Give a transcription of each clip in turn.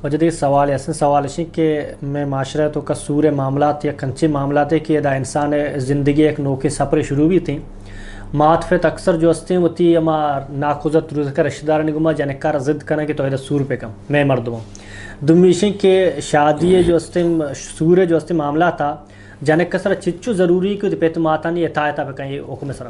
اور جدید سوال ایسے سوال ہے کہ میں معاشرہ تو کا سور معاملات یا کنچے معاملات ہے کہ ادا انسان زندگی ایک نوکے سفر شروع بھی تھیں معطفت اکثر جو ہستے ہیں وہ تھی اما ناخوزت روز کا رشتہ دار نگما جانکار ضد کرنا کہ توحید سور پہ کم میں مردوں دمیشیں کہ شادی جو ہستے سور جو ہستے معاملہ تھا جانک سر چچو ضروری کہ پیت ماتا نہیں اتایتا پہ کہیں حکم سر.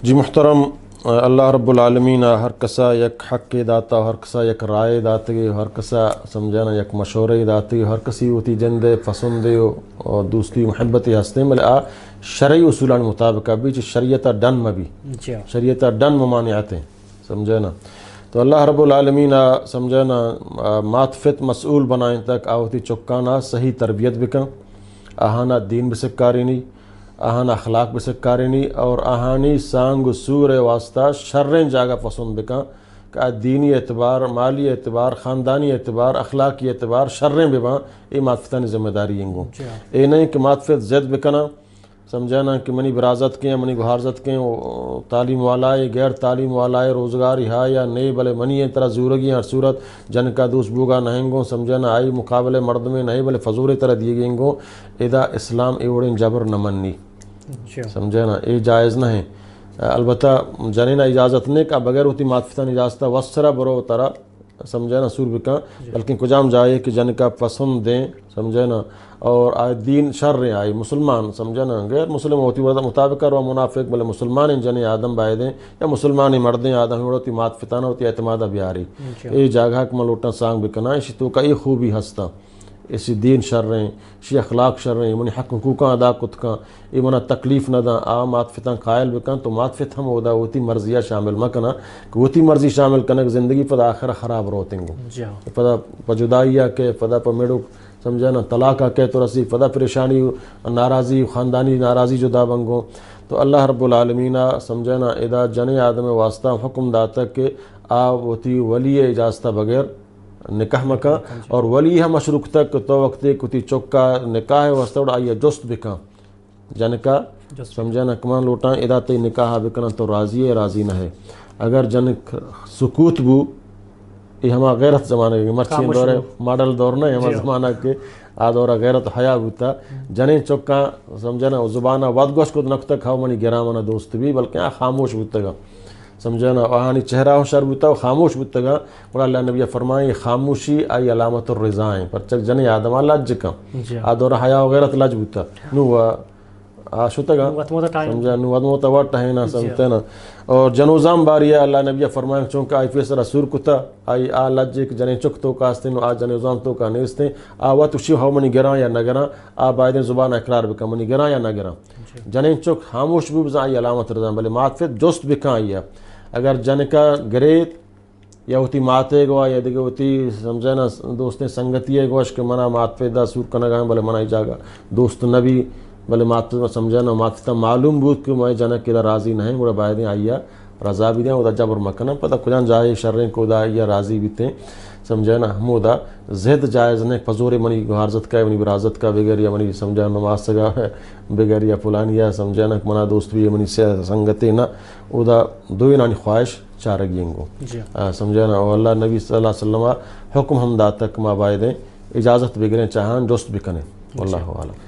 جی محترم اللہ رب العالمین ہر کسا یک حق داتا ہر کسا یک رائے داتے ہر کسا سمجھانا یک مشورے داتے ہر کسی ہوتی جندے پسندے اور دوستی محبت ہستے ملے شرعی اصولان مطابق بھی شریعت ڈن میں بھی شریعت ڈن ممانعتیں سمجھانا تو اللہ رب العالمین سمجھانا معطفت مسئول بنائیں تک آوتی چکانا صحیح تربیت بکن آہانا دین بسکاری نہیں آہانا اخلاق بسکاری نہیں اور آہانی سانگ سور واسطہ شریں جاگہ پسند بکن کہ دینی اعتبار مالی اعتبار خاندانی اعتبار اخلاقی اعتبار شریں بباں یہ معطفتانی ذمہ داری ہیں گو اے نہیں کہ معطفت زد بکنا سمجھانا کہ منی برازت کے منی گہارزت کے تعلیم والائے غیر تعلیم والائے روزگار ہا یا نئے بلے منی ہیں طرح زورگی ہر صورت جن کا دوست بوگا نہیں گو سمجھانا آئی مقابلے مرد میں نہیں بلے فضور طرح دیے گئیں گو ادا اسلام ایوڑیں جبر نہ منی سمجھانا اے جائز نہ ہے البتہ جنینا اجازت نے کہ بغیر ہوتی معطفتان اجازتہ وسرا برو طرح سمجھانا سور بکا بلکہ کجام جائے کہ جن کا پسند دیں سمجھانا اور آئے دین شر آئی مسلمان سمجھانا غیر مسلم ہوتی مطابق اور منافق بلے مسلمان جن آدم بائے دیں یا مسلمان مردیں آدم ہوتی معطفتانہ ہوتی اعتمادہ بیاری اے جاگہ کہ ملوٹا سانگ بکنا اسی تو کا ای خوبی ہستا اسی دین شر رہیں اسی اخلاق شر رہیں منی حق حقوقاں ادا کتکاں ای منا تکلیف نہ دا آ معطفتاں قائل بکن تو معطفت ہم ادا ہوتی مرضیہ شامل مکنا کہ ہوتی مرضی شامل کنک زندگی پدا آخر خراب روتیں گو پدا پجدائیہ کے پدا پمیڑو سمجھانا طلاقہ کہ تو رسی پدا پریشانی ناراضی خاندانی ناراضی جدا بنگو تو اللہ رب العالمین سمجھانا ادا جن آدم واسطہ حکم داتا کہ آ ہوتی ولی اجازتہ بغیر نکاح مکا اور ولی ہم مشروق تک تو وقت کتی چکا نکاح واسطہ آئیے جست بکا جن کا سمجھانا کمان لوٹاں ادا تی نکاح بکنا تو راضی ہے راضی نہ ہے اگر جن سکوت بو یہ ہما غیرت زمانہ کے مرچی دور ماڈل دور نہ ہما زمانہ کے آدورہ غیرت حیا ہوتا جنیں چکا سمجھانا زبانہ واد گوش کو نقطہ کھاؤ منی گرامانہ دوست بھی بلکہ خاموش ہوتا گا سمجھانا وہانی چہرہ شر ہوتا خاموش ہوتا گا اور اللہ نبی فرمائیں خاموشی آئی علامت الرضائیں پر چک جنیں آدم لج کا آدورہ حیا غیرت لج ہوتا نو آشوتا گا سمجھا نو ادموتا وٹ ہے نا سمجھتے نا اور جنوزام باریا اللہ نبی فرمائیں چونکہ آئی فیسر سور کتا آئی آ لج ایک جنیں چک تو کاستے نو آ جنوزام تو کا نیستے آوا تو شیو ہاو منی گران یا نگران آ بائدیں زبان اقرار بکا منی گران یا نگران جنیں چک خاموش بھی بزا آئی علامت رضان بلے معطفت جست بکا آئی اگر جن کا گریت یا ہوتی ماتے گوا یا دیکھے ہوتی سمجھانا دوستیں سنگتی گوش کہ منا معطفت دا سور کنگاں بلے منائی جاگا دوست نبی بلے معطفت سمجھانا معطفت معلوم بود کہ میں جنک کے دا راضی نہیں بڑا بائدیں آئیا رضا بھی دیں او دا جبر مکنا پتہ کجان جائے شریں کو دا آئیا راضی بھی تیں سمجھانا ہمو دا زید جائز نے فضور منی گہارزت کا منی برازت کا بغیر یا منی سمجھانا نماز سگا ہے بغیر یا فلانیا سمجھانا منا دوست بھی منی سنگتے نہ او دا دوئی نانی خواہش چارگیں گو سمجھانا اور اللہ نبی صلی اللہ علیہ وسلم حکم ہم دا تک ما بائدیں اجازت بگریں چاہاں جست بکنے واللہ عالم.